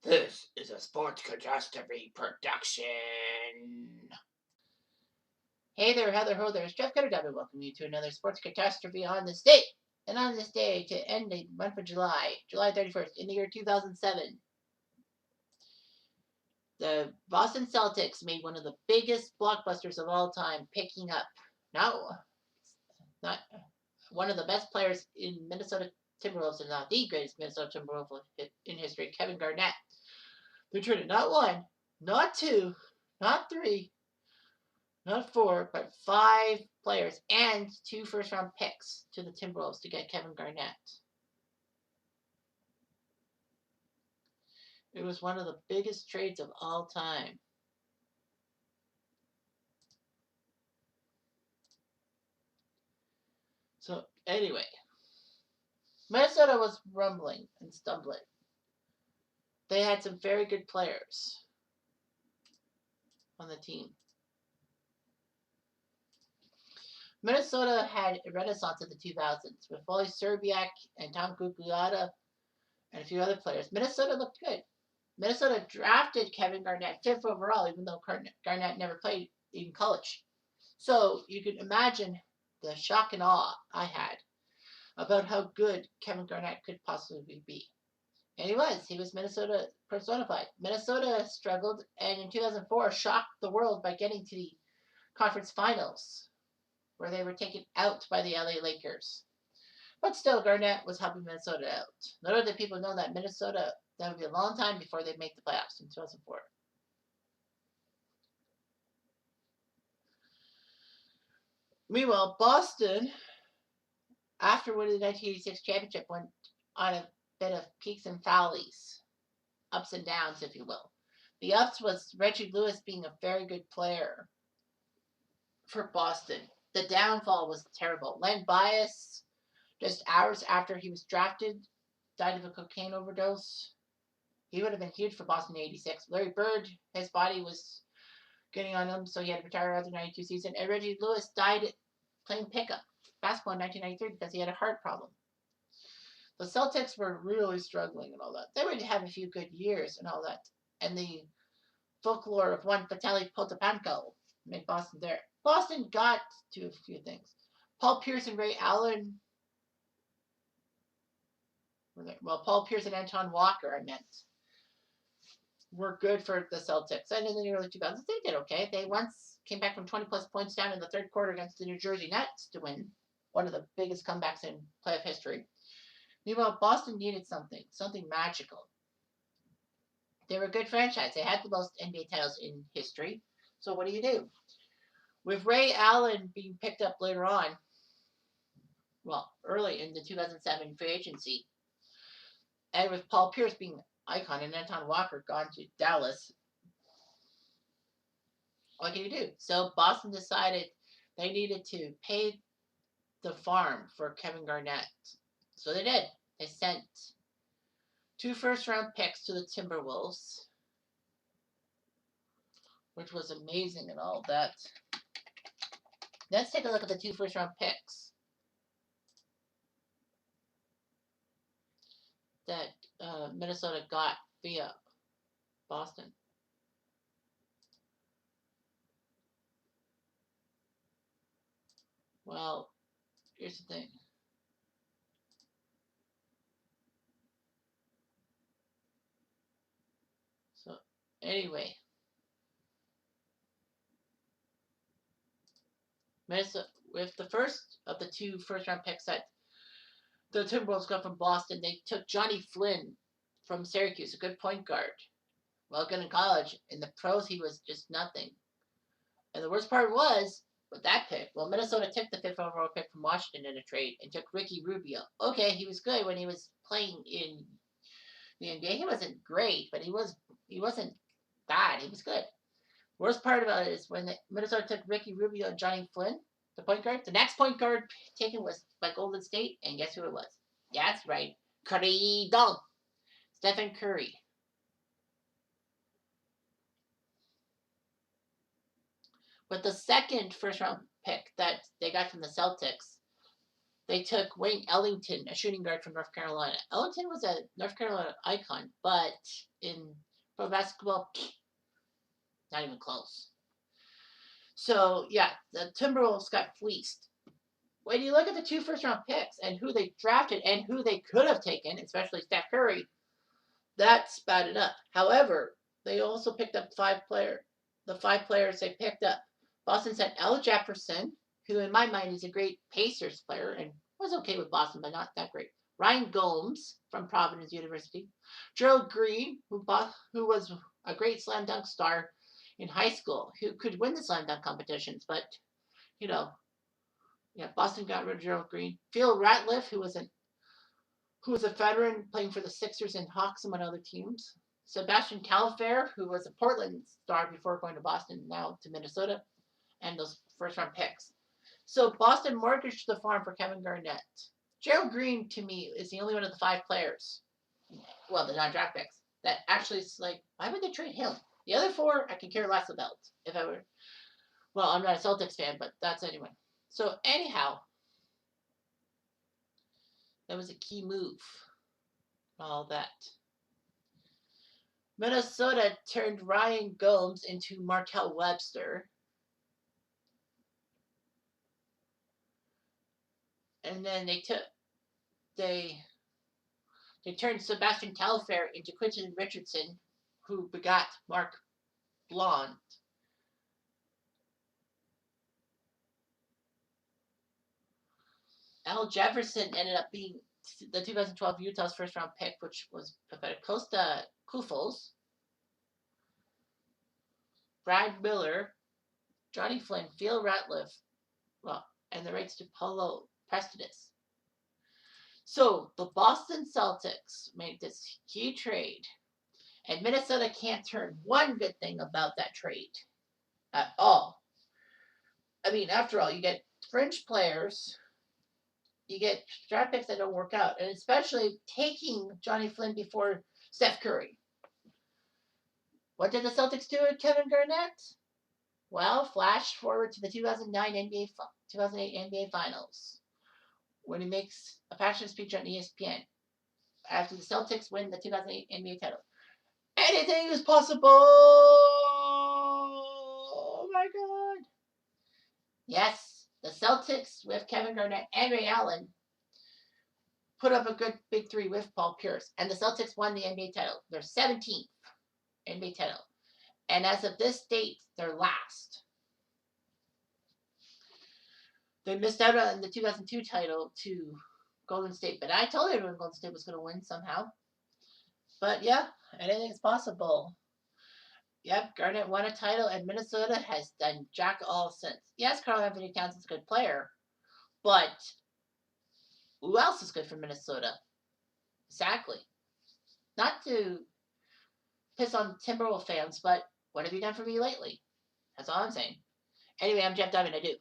This is a Sports Catastrophe production. Hey there, Heather Ho there. It's Jeff Cutter and welcome you to another Sports Catastrophe on this day. And on this day, to end the month of July 31st, in the year 2007, the Boston Celtics made one of the biggest blockbusters of all time, picking up not one of the best players in Minnesota Timberwolves, and not the greatest Minnesota Timberwolves in history, Kevin Garnett. They traded not one, not two, not three, not four, but 5 players and 2 first-round picks to the Timberwolves to get Kevin Garnett. It was one of the biggest trades of all time. So anyway, Minnesota was rumbling and stumbling. They had some very good players on the team. Minnesota had a renaissance in the 2000s with Wally Szczerbiak and Tom Gugliotta and a few other players. Minnesota looked good. Minnesota drafted Kevin Garnett 5th overall, even though Garnett never played in college. So you can imagine the shock and awe I had about how good Kevin Garnett could possibly be. And he was Minnesota personified. Minnesota struggled, and in 2004 shocked the world by getting to the conference finals, where they were taken out by the LA Lakers. But still, Garnett was helping Minnesota out. Little did people know that that would be a long time before they make the playoffs in 2004. Meanwhile, Boston, after winning the 1986 championship, went on a bit of peaks and valleys, ups and downs, if you will. The ups was Reggie Lewis being a very good player for Boston. The downfall was terrible. Len Bias, just hours after he was drafted, died of a cocaine overdose. He would have been huge for Boston in '86. Larry Bird, his body was getting on him, so he had to retire after the '92 season. And Reggie Lewis died playing pickup basketball in 1993 because he had a heart problem. The Celtics were really struggling and all that. They would have a few good years and all that. And the folklore of one Vitaly Potapenko made Boston there. Boston got to a few things. Paul Pierce and Ray Allen were there. Well, Paul Pierce and Anton Walker, I meant, were good for the Celtics. And in the early 2000s, they did okay. They once came back from 20-plus points down in the third quarter against the New Jersey Nets to win one of the biggest comebacks in playoff history. Meanwhile, Boston needed something magical. They were a good franchise. They had the most NBA titles in history. So what do you do? With Ray Allen being picked up later on, well, early in the 2007 free agency, and with Paul Pierce being icon and Anton Walker gone to Dallas, what can you do? So Boston decided they needed to pay the farm for Kevin Garnett. So they did. They sent 2 first-round picks to the Timberwolves, which was amazing and all that. Let's take a look at the 2 first-round picks that Minnesota got via Boston. Well, here's the thing. So, anyway, Minnesota, with the first of the 2 first-round picks that the Timberwolves got from Boston, they took Johnny Flynn from Syracuse, a good point guard. Well, good in college. In the pros, he was just nothing. And the worst part was, with that pick, well, Minnesota took the 5th overall pick from Washington in a trade and took Ricky Rubio. Okay, he was good when he was playing in the NBA. He wasn't great, but he wasn't bad. He was good. Worst part about it is when Minnesota took Ricky Rubio and Johnny Flynn, the point guard, the next point guard taken was by Golden State, and guess who it was? Yeah, that's right. Curry Dunk. Stephen Curry. With the second first round pick that they got from the Celtics, they took Wayne Ellington, a shooting guard from North Carolina. Ellington was a North Carolina icon, but in pro basketball, not even close. So, yeah, the Timberwolves got fleeced. When you look at the 2 first-round picks and who they drafted and who they could have taken, especially Steph Curry, that spouted up. However, they also picked up the 5 players they picked up. Boston sent Al Jefferson, who in my mind is a great Pacers player and was okay with Boston, but not that great. Ryan Gomes from Providence University. Gerald Green, who was a great slam dunk star in high school, who could win the slam dunk competitions, but you know, yeah, Boston got rid of Gerald Green. Phil Ratliff, who was a veteran playing for the Sixers and Hawks among other teams. Sebastian Calfair, who was a Portland star before going to Boston, now to Minnesota, and those first round picks. So Boston mortgaged the farm for Kevin Garnett. Gerald Green, to me, is the only one of the 5 players, well, the non-draft picks, that actually is like, why would they trade him? The other 4, I could care less about. If I were, well, I'm not a Celtics fan, but that's anyway. So anyhow, that was a key move. All that. Minnesota turned Ryan Gomes into Markel Webster. And then they turned Sebastian Calfair into Quentin Richardson, who begot Mark Blond. Al Jefferson ended up being the 2012 Utah's first round pick, which was close to Kufos. Brad Miller, Johnny Flynn, Phil Ratliff, well, and the rights to Paulo Prestidis. So the Boston Celtics made this key trade, and Minnesota can't turn one good thing about that trade at all. I mean, after all, you get fringe players, you get draft picks that don't work out, and especially taking Johnny Flynn before Steph Curry. What did the Celtics do with Kevin Garnett? Well, flash forward to the 2008 NBA Finals, when he makes a passionate speech on ESPN after the Celtics win the 2008 NBA title. Anything is possible! Oh my God! Yes, the Celtics with Kevin Garnett and Ray Allen put up a good big 3 with Paul Pierce, and the Celtics won the NBA title. Their 17th NBA title. And as of this date, they're last. They missed out on the 2002 title to Golden State, but I told everyone Golden State was going to win somehow. But yeah, anything's possible. Yep, Garnett won a title, and Minnesota has done jack all since. Yes, Karl-Anthony Towns is a good player, but who else is good for Minnesota? Exactly. Not to piss on Timberwolves fans, but what have you done for me lately? That's all I'm saying. Anyway, I'm Jeff Diamond. I do.